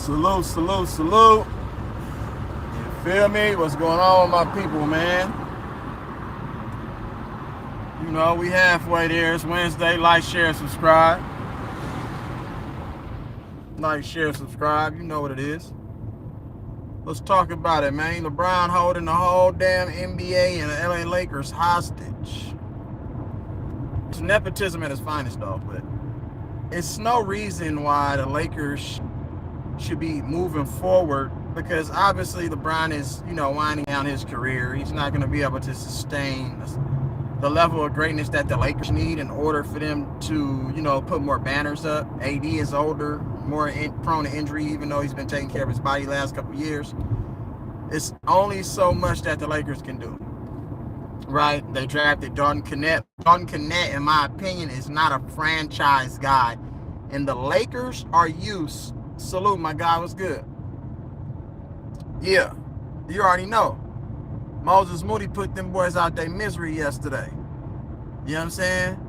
Salute, salute, salute. You feel me? What's going on with my people, man? You know, we halfway there. It's Wednesday. Like, share, subscribe. Like, share, subscribe. You know what it is. Let's talk about it, man. LeBron holding the whole damn NBA and the LA Lakers hostage. It's nepotism at its finest, though, but it's no reason why the Lakers should be moving forward, because obviously LeBron is, winding down his career. He's not going to be able to sustain the level of greatness that the Lakers need in order for them to, put more banners up. AD is older, more prone to injury, even though he's been taking care of his body the last couple of years. It's only so much that the Lakers can do. Right? They drafted Dalton Knecht. Dalton Knecht, in my opinion, is not a franchise guy. And the Lakers are used. Salute, my guy. What's good? Yeah. You already know. Moses Moody put them boys out their misery yesterday. You know what I'm saying?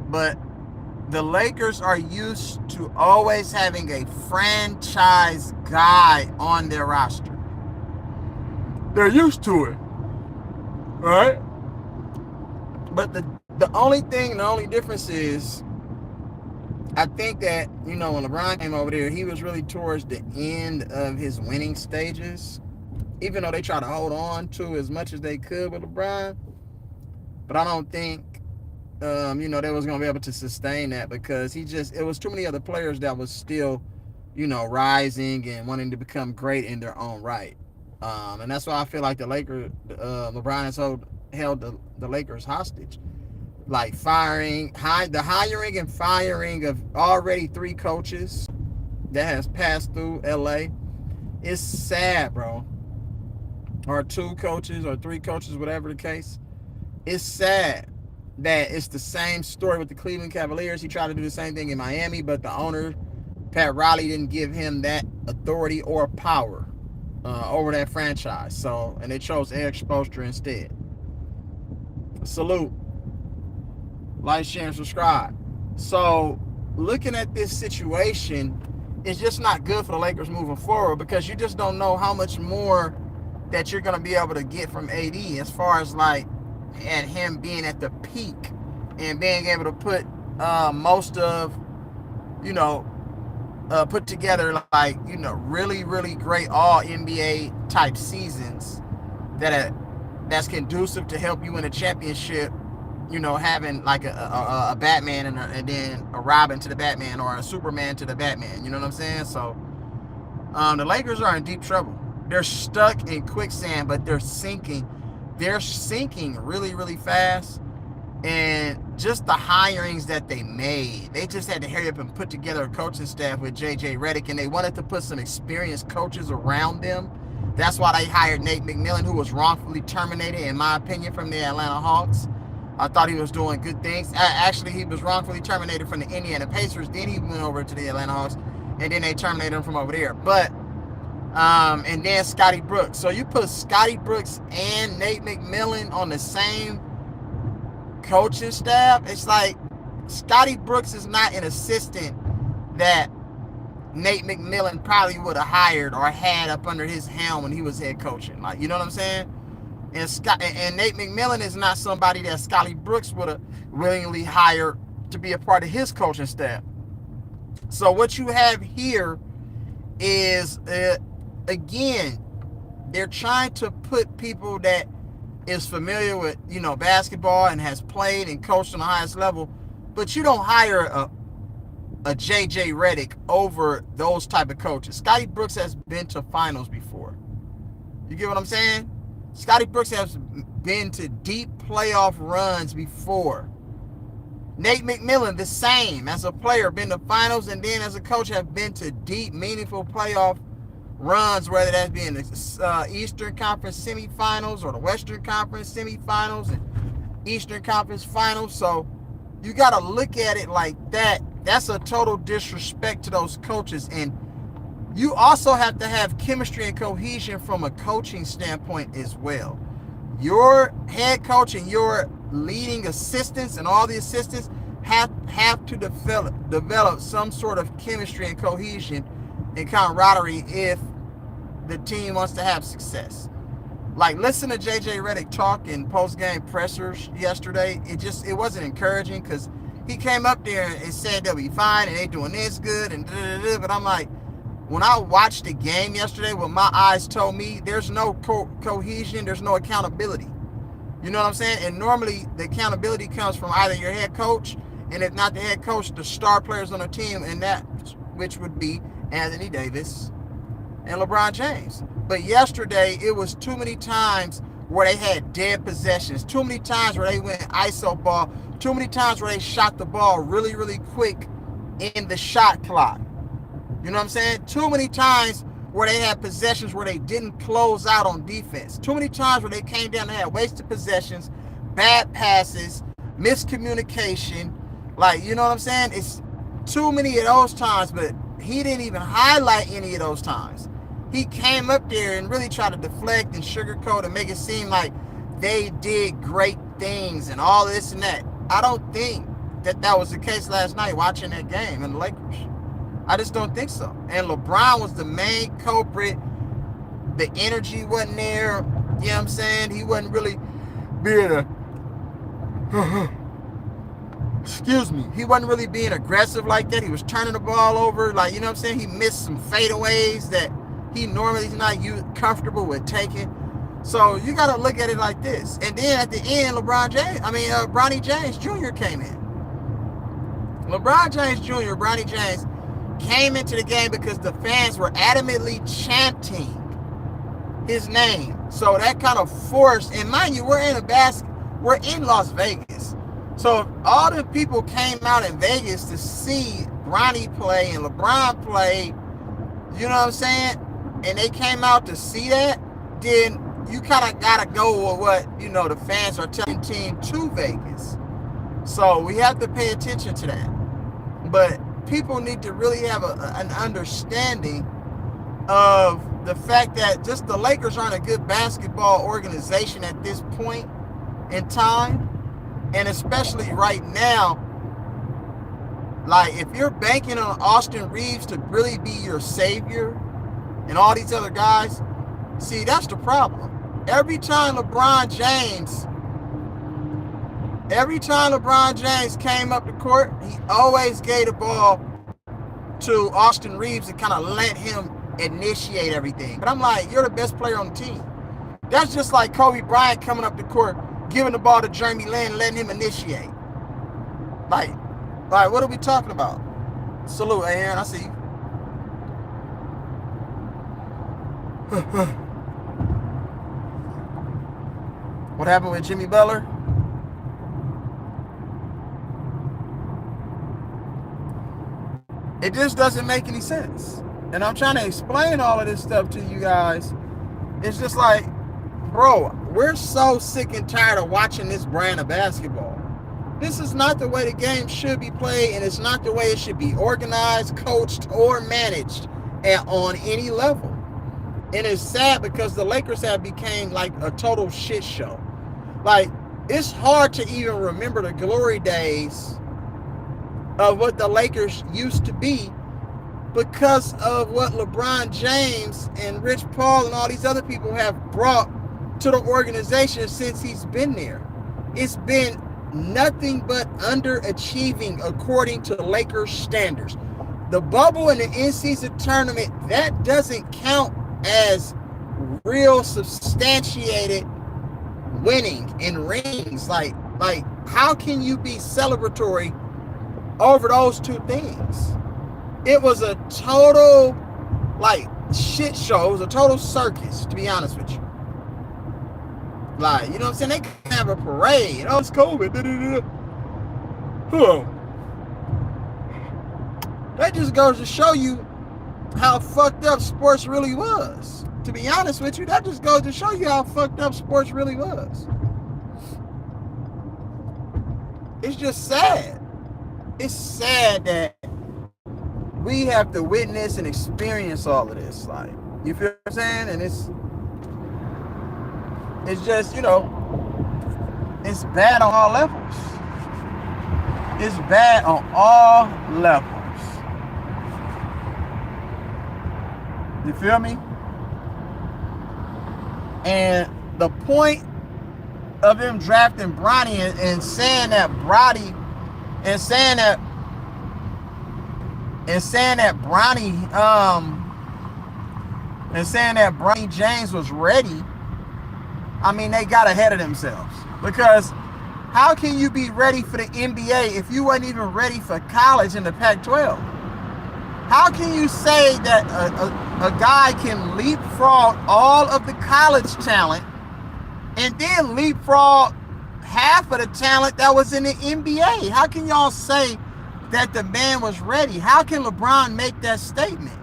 But the Lakers are used to always having a franchise guy on their roster. They're used to it. Right? But the only difference is, I think that, when LeBron came over there, he was really towards the end of his winning stages. Even though they tried to hold on to as much as they could with LeBron. But I don't think, they was going to be able to sustain that, because it was too many other players that was still, rising and wanting to become great in their own right. And that's why I feel like the Lakers, LeBron has held the Lakers hostage. Like the hiring and firing of already 3 coaches that has passed through LA. It's sad, bro. Or 2 coaches or 3 coaches, whatever the case. It's sad that it's the same story with the Cleveland Cavaliers. He tried to do the same thing in Miami, but the owner, Pat Riley, didn't give him that authority or power over that franchise. And they chose Eric Spoelstra instead. Salute. Like, share, and subscribe. So, looking at this situation, it's just not good for the Lakers moving forward, because you just don't know how much more that you're going to be able to get from AD, as far as like at him being at the peak and being able to put most of, put together like, really, really great all NBA type seasons that's conducive to help you win a championship. Having like a Batman and then a Robin to the Batman, or a Superman to the Batman. You know what I'm saying? So the Lakers are in deep trouble. They're stuck in quicksand, but they're sinking. They're sinking really, really fast. And just the hirings that they made, they just had to hurry up and put together a coaching staff with J.J. Redick, and they wanted to put some experienced coaches around them. That's why they hired Nate McMillan, who was wrongfully terminated, in my opinion, from the Atlanta Hawks. I thought he was doing good things. Actually, he was wrongfully terminated from the Indiana Pacers. Then he went over to the Atlanta Hawks, and then they terminated him from over there. But, and then Scotty Brooks. So you put Scotty Brooks and Nate McMillan on the same coaching staff. It's like Scotty Brooks is not an assistant that Nate McMillan probably would have hired or had up under his helm when he was head coaching. Like, you know what I'm saying? And Nate McMillan is not somebody that Scotty Brooks would have willingly hired to be a part of his coaching staff. So what you have here is, again, they're trying to put people that is familiar with, basketball and has played and coached on the highest level, but you don't hire a J.J. Redick over those type of coaches. Scotty Brooks has been to finals before. You get what I'm saying? Scotty Brooks has been to deep playoff runs before. Nate McMillan, the same. As a player, been to finals, and then as a coach, have been to deep, meaningful playoff runs, whether that's being the Eastern Conference semifinals or the Western Conference semifinals and Eastern Conference finals. So you got to look at it like that. That's a total disrespect to those coaches. And you also have to have chemistry and cohesion from a coaching standpoint as well. Your head coach and your leading assistants and all the assistants have to develop some sort of chemistry and cohesion and camaraderie if the team wants to have success. Like, listen to JJ Redick talk in post-game pressers yesterday. It wasn't encouraging because he came up there and said they'll be fine and they doing this good and da-da-da-da. But I'm like, when I watched the game yesterday, what my eyes told me, there's no cohesion, there's no accountability. You know what I'm saying? And normally the accountability comes from either your head coach, and if not the head coach, the star players on the team, and that which would be Anthony Davis and LeBron James. But yesterday, it was too many times where they had dead possessions, too many times where they went ISO ball, too many times where they shot the ball really, really quick in the shot clock. You know what I'm saying? Too many times where they had possessions where they didn't close out on defense. Too many times where they came down and had wasted possessions, bad passes, miscommunication. Like, you know what I'm saying? It's too many of those times, but he didn't even highlight any of those times. He came up there and really tried to deflect and sugarcoat and make it seem like they did great things and all this and that. I don't think that was the case last night watching that game in the Lakers. I just don't think so. And LeBron was the main culprit. The energy wasn't there. You know what I'm saying? He wasn't really being he wasn't really being aggressive like that. He was turning the ball over. Like, you know what I'm saying? He missed some fadeaways that he normally is not comfortable with taking. So you got to look at it like this. And then at the end, Bronny James Jr. came in. LeBron James Jr., Bronny James, came into the game because the fans were adamantly chanting his name. So that kind of forced, and mind you, we're in Las Vegas. So all the people came out in Vegas to see Bronny play and LeBron play, you know what I'm saying? And they came out to see that, then you kind of got to go with what, the fans are telling the team to Vegas. So we have to pay attention to that. But people need to really have an understanding of the fact that just the Lakers aren't a good basketball organization at this point in time. And especially right now, like, if you're banking on Austin Reeves to really be your savior and all these other guys, see, that's the problem. Every time LeBron James came up the court, he always gave the ball to Austin Reeves and kind of let him initiate everything. But I'm like, you're the best player on the team. That's just like Kobe Bryant coming up the court, giving the ball to Jeremy Lin, letting him initiate. Like, what are we talking about? Salute, Aaron. I see you. What happened with Jimmy Butler? It just doesn't make any sense. And I'm trying to explain all of this stuff to you guys. It's just like, bro, we're so sick and tired of watching this brand of basketball. This is not the way the game should be played, and it's not the way it should be organized, coached, or managed on any level. And it's sad because the Lakers have become like a total shit show. Like, it's hard to even remember the glory days of what the Lakers used to be because of what LeBron James and Rich Paul and all these other people have brought to the organization since he's been there. It's been nothing but underachieving according to Lakers standards. The bubble and the in-season tournament, that doesn't count as real substantiated winning and rings. Like how can you be celebratory over those two things? It was a total shit show. It was a total circus, to be honest with you. Like, you know what I'm saying? They can have a parade. Oh, it's COVID. That just goes to show you how fucked up sports really was. To be honest with you, that just goes to show you how fucked up sports really was. It's just sad. It's sad that we have to witness and experience all of this. Like, you feel what I'm saying? And it's just, it's bad on all levels. It's bad on all levels. You feel me? And the point of them drafting Bronny and saying that Bronny and saying that Bronny James was ready, I mean, they got ahead of themselves. Because how can you be ready for the NBA if you weren't even ready for college in the Pac-12? How can you say that a guy can leapfrog all of the college talent and then leapfrog half of the talent that was in the NBA? How can y'all say that the man was ready? How can LeBron make that statement?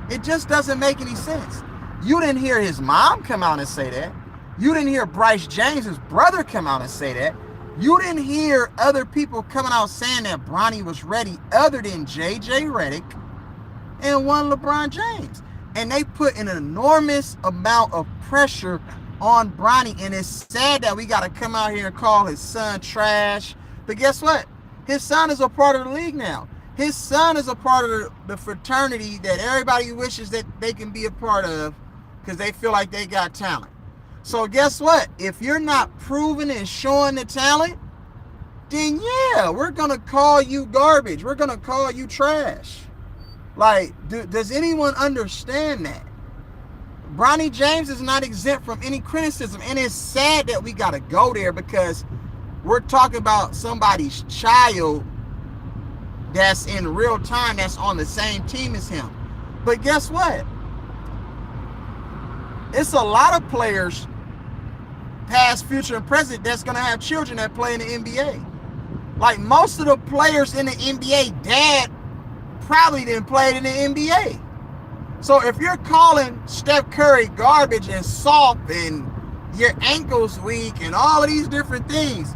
It just doesn't make any sense. You didn't hear his mom come out and say that. You didn't hear Bryce James, his brother, come out and say that. You didn't hear other people coming out saying that Bronny was ready other than J.J. Redick and one LeBron James. And they put an enormous amount of pressure on Bronny. And it's sad that we got to come out here and call his son trash. But guess what? His son is a part of the league now. His son is a part of the fraternity that everybody wishes that they can be a part of because they feel like they got talent. So guess what? If you're not proving and showing the talent, then yeah, we're going to call you garbage. We're going to call you trash. Like, does anyone understand that? Bronny James is not exempt from any criticism. And it's sad that we got to go there because we're talking about somebody's child that's in real time, that's on the same team as him. But guess what? It's a lot of players, past, future, and present, that's going to have children that play in the NBA. Like most of the players in the NBA, dad probably didn't play in the NBA. So if you're calling Steph Curry garbage and soft and your ankle's weak and all of these different things,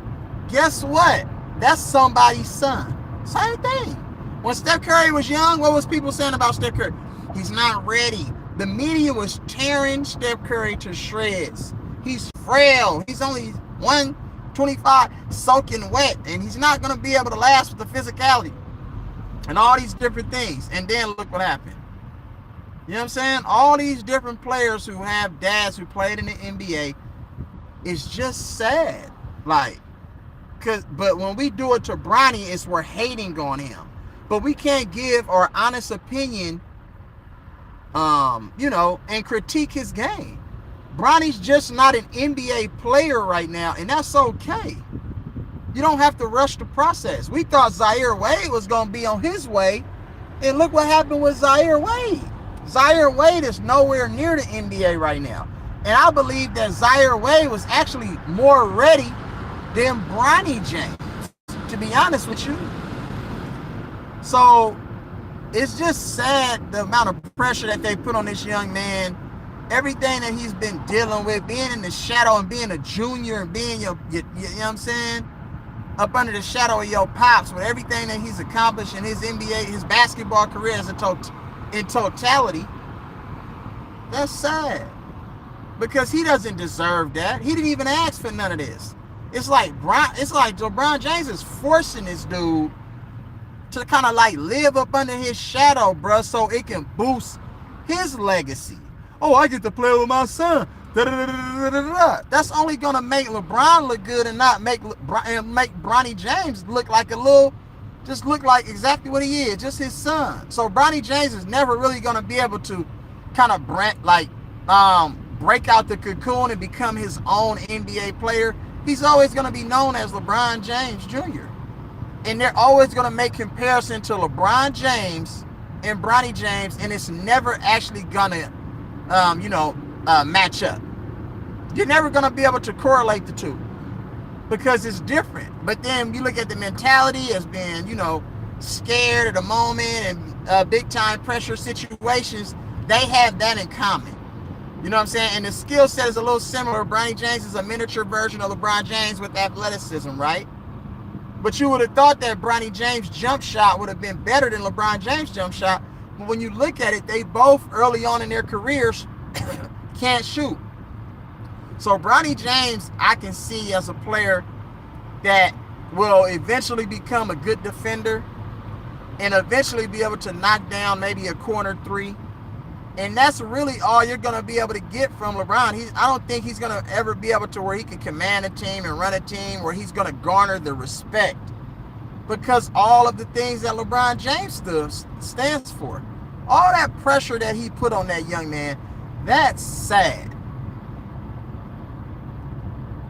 guess what? That's somebody's son. Same thing. When Steph Curry was young, what was people saying about Steph Curry? He's not ready. The media was tearing Steph Curry to shreds. He's frail. He's only 125 soaking wet, and he's not going to be able to last with the physicality and all these different things. And then look what happened. You know what I'm saying? All these different players who have dads who played in the NBA, it's just sad. Like, but when we do it to Bronny, it's we're hating on him. But we can't give our honest opinion, and critique his game. Bronny's just not an NBA player right now, and that's okay. You don't have to rush the process. We thought Zaire Wade was going to be on his way, and look what happened with Zaire Wade. Zaire Wade is nowhere near the NBA right now. And I believe that Zaire Wade was actually more ready than Bronny James, to be honest with you. So it's just sad the amount of pressure that they put on this young man. Everything that he's been dealing with, being in the shadow and being a junior and being you know what I'm saying, up under the shadow of your pops, with everything that he's accomplished in his NBA, his basketball career as in totality, that's sad. Because he doesn't deserve that. He didn't even ask for none of this. It's like LeBron James is forcing this dude to kind of like live up under his shadow, bro, so it can boost his legacy. Oh, I get to play with my son. That's only gonna make LeBron look good and not make Bronny James look like look like exactly what he is, just his son. So Bronny James is never really gonna be able to kind of break out the cocoon and become his own NBA player. He's always gonna be known as LeBron James Jr. And they're always gonna make comparison to LeBron James and Bronny James, and it's never actually gonna match up. You're never going to be able to correlate the two because it's different. But then you look at the mentality as being, scared at the moment and big time pressure situations. They have that in common. You know what I'm saying? And the skill set is a little similar. Bronny James is a miniature version of LeBron James with athleticism, right? But you would have thought that Bronny James' jump shot would have been better than LeBron James' jump shot. But when you look at it, they both early on in their careers can't shoot. So Bronny James, I can see as a player that will eventually become a good defender and eventually be able to knock down maybe a corner three. And that's really all you're going to be able to get from LeBron. I don't think he's going to ever be able to where he can command a team and run a team where he's going to garner the respect, because all of the things that LeBron James stands for, all that pressure that he put on that young man, that's sad.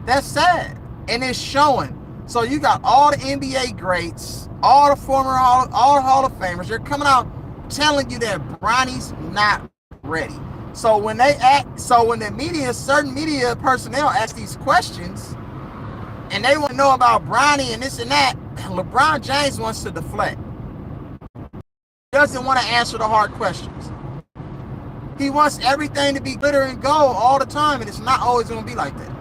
That's sad. And it's showing. So you got all the NBA greats, all the all the Hall of Famers, they're coming out telling you that Bronny's not ready. So when the media, certain media personnel ask these questions and they want to know about Bronny and this and that, LeBron James wants to deflect. He doesn't want to answer the hard questions. He wants everything to be glitter and gold all the time, and it's not always going to be like that.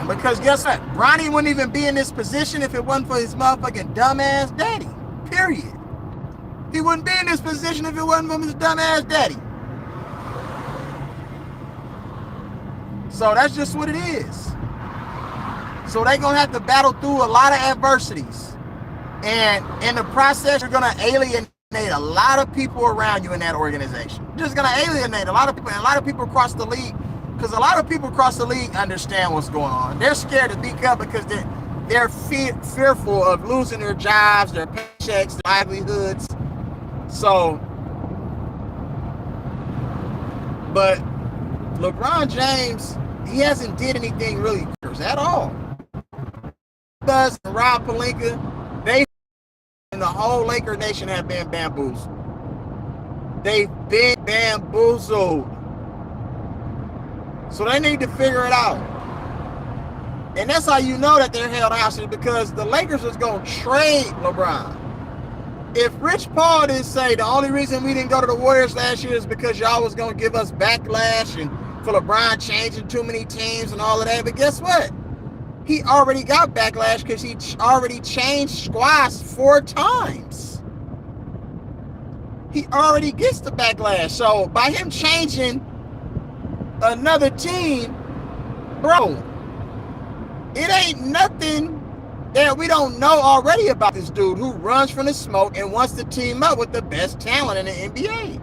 Because guess what? Bronny wouldn't even be in this position if it wasn't for his motherfucking dumbass daddy. Period. He wouldn't be in this position if it wasn't for his dumbass daddy. So that's just what it is. So they're going to have to battle through a lot of adversities. And in the process, you're going to alienate a lot of people around you in that organization. You're just going to alienate a lot of people, and a lot of people across the league, because a lot of people across the league understand what's going on. They're scared to speak up because they're fearful of losing their jobs, their paychecks, their livelihoods. So, but LeBron James, he hasn't did anything really at all. Does Rob Pelinka, they and the whole Laker nation have been bamboozled. They've been bamboozled. So they need to figure it out. And that's how you know that they're held hostage, because the Lakers was going to trade LeBron. If Rich Paul didn't say the only reason we didn't go to the Warriors last year is because y'all was going to give us backlash and for LeBron changing too many teams and all of that, but guess what? He already got backlash because he already changed squads 4 times. He already gets the backlash. So by him changing another team, bro, it ain't nothing that we don't know already about this dude who runs from the smoke and wants to team up with the best talent in the NBA.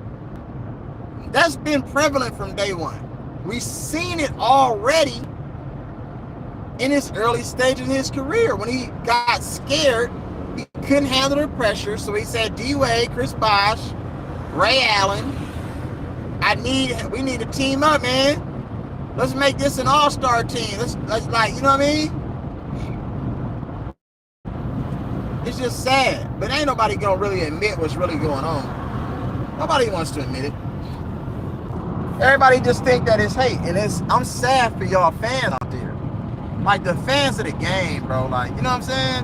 That's been prevalent from day one. We've seen it already in his early stages in his career. When he got scared, he couldn't handle the pressure, so he said, D-Wade, Chris Bosh, Ray Allen, we need to team up, man. Let's make this an all-star team. Let's like, you know what I mean? It's just sad, but ain't nobody gonna really admit what's really going on. Nobody wants to admit it. Everybody just think that it's hate, and I'm sad for y'all fans out there. Like the fans of the game, bro. Like, you know what I'm saying?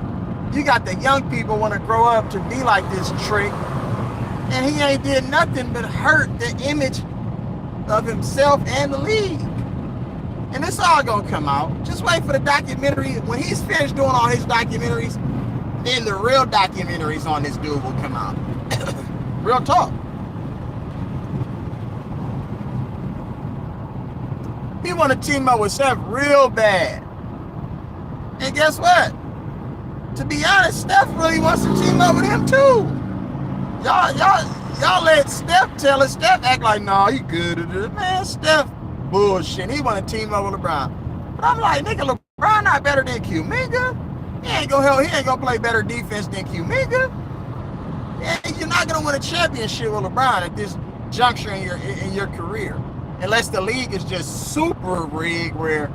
You got the young people want to grow up to be like this trick, and he ain't did nothing but hurt the image of himself and the league. And it's all gonna come out. Just wait for the documentary. When he's finished doing all his documentaries, then the real documentaries on this dude will come out. Real talk. He want to team up with Steph real bad. And guess what? To be honest, Steph really wants to team up with him too. Y'all let Steph tell it. Steph act like, nah, he good at it. Man, Steph bullshit. He want to team up with LeBron. But I'm like, nigga, LeBron not better than Kuminga. He ain't gonna play better defense than Kuminga. You're not gonna win a championship with LeBron at this juncture in your career, unless the league is just super rigged, where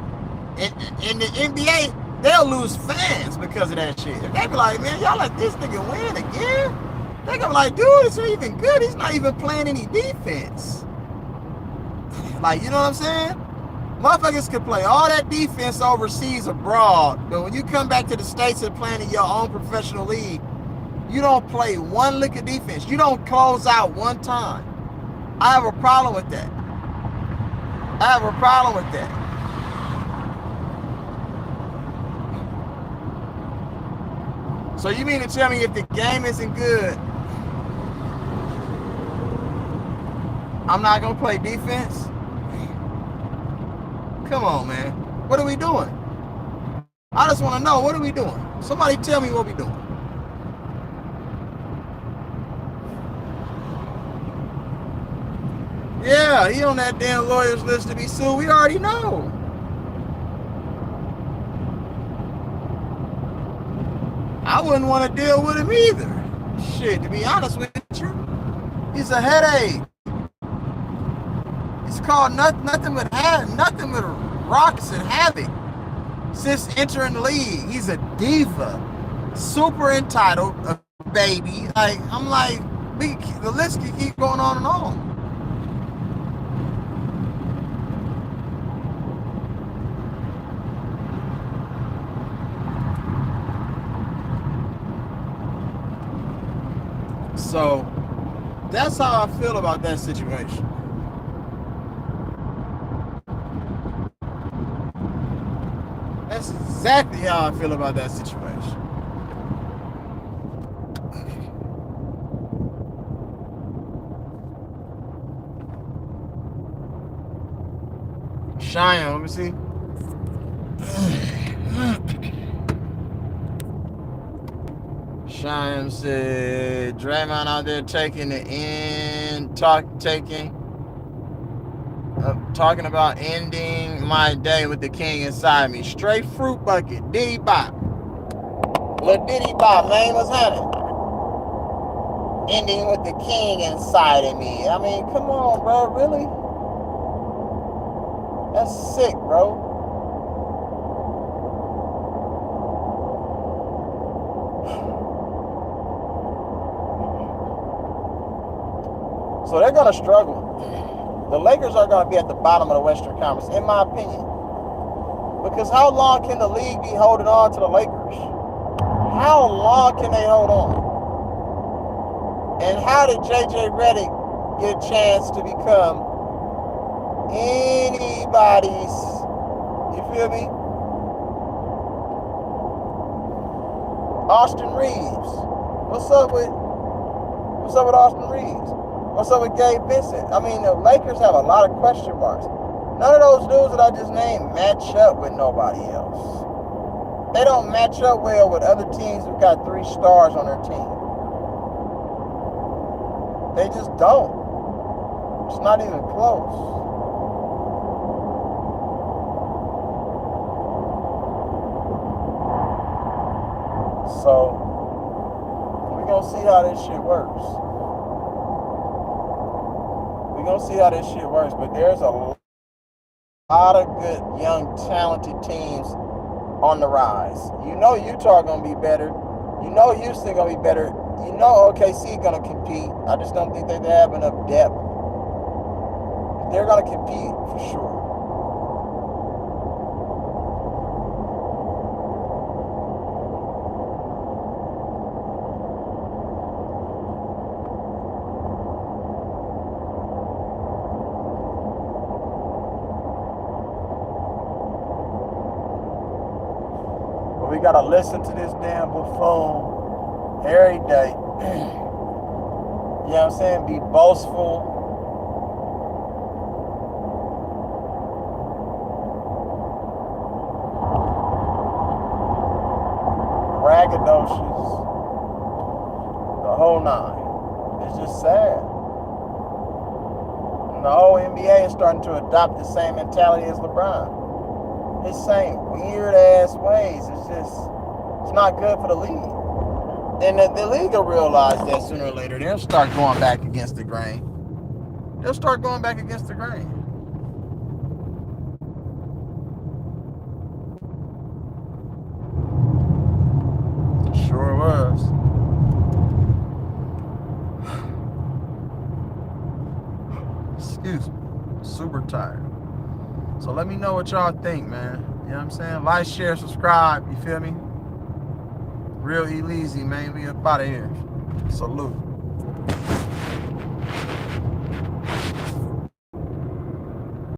in the NBA they'll lose fans because of that shit. They be like, man, y'all let this nigga win again? They gonna be like, dude, it's not even good. He's not even playing any defense. Like, you know what I'm saying? Motherfuckers could play all that defense overseas abroad, but when you come back to the States and playing in your own professional league, you don't play one lick of defense. You don't close out one time. I have a problem with that. So you mean to tell me if the game isn't good, I'm not going to play defense? Come on, man. What are we doing? I just want to know, what are we doing? Somebody tell me what we doing. Yeah, he on that damn lawyers list to be sued. We already know. I wouldn't want to deal with him either. Shit, to be honest with you, he's a headache. It's called nothing but rocks and havoc. Since entering the league, he's a diva, super entitled, a baby. Like I'm like, the list can keep going on and on. So that's how I feel about that situation. That's exactly how I feel about that situation. Cheyenne, let me see. Cheyenne said Draymond out there taking the end, talking about ending my day with the king inside me. Straight fruit bucket, Diddy Bop. Lil Diddy Bop, man, what's happening? Ending with the king inside of me. I mean, come on, bro, really? That's sick, bro. So they're going to struggle. The Lakers are going to be at the bottom of the Western Conference, in my opinion. Because how long can the league be holding on to the Lakers? How long can they hold on? And how did JJ Redick get a chance to become anybody's, you feel me? Austin Reeves. What's up with Austin Reeves? What's up with Gabe Vincent? I mean, the Lakers have a lot of question marks. None of those dudes that I just named match up with nobody else. They don't match up well with other teams who've got 3 stars on their team. They just don't. It's not even close. So, we're going to see how this shit works. But there's a lot of good, young, talented teams on the rise. You know Utah going to be better. You know Houston going to be better. You know OKC going to compete. I just don't think they have enough depth. But they're going to compete for sure. But we got to listen to this damn buffoon every day. You know what I'm saying? Be boastful. Braggadocious. The whole 9. It's just sad. And the whole NBA is starting to adopt the same mentality as LeBron. His same weird ass ways. It's not good for the league. And the league will realize that sooner or later. They'll start going back against the grain. Sure was. Excuse me. Super tired. So let me know what y'all think, man. You know what I'm saying? Like, share, subscribe. You feel me? Real E-Leezy, man. We up out of here. Salute.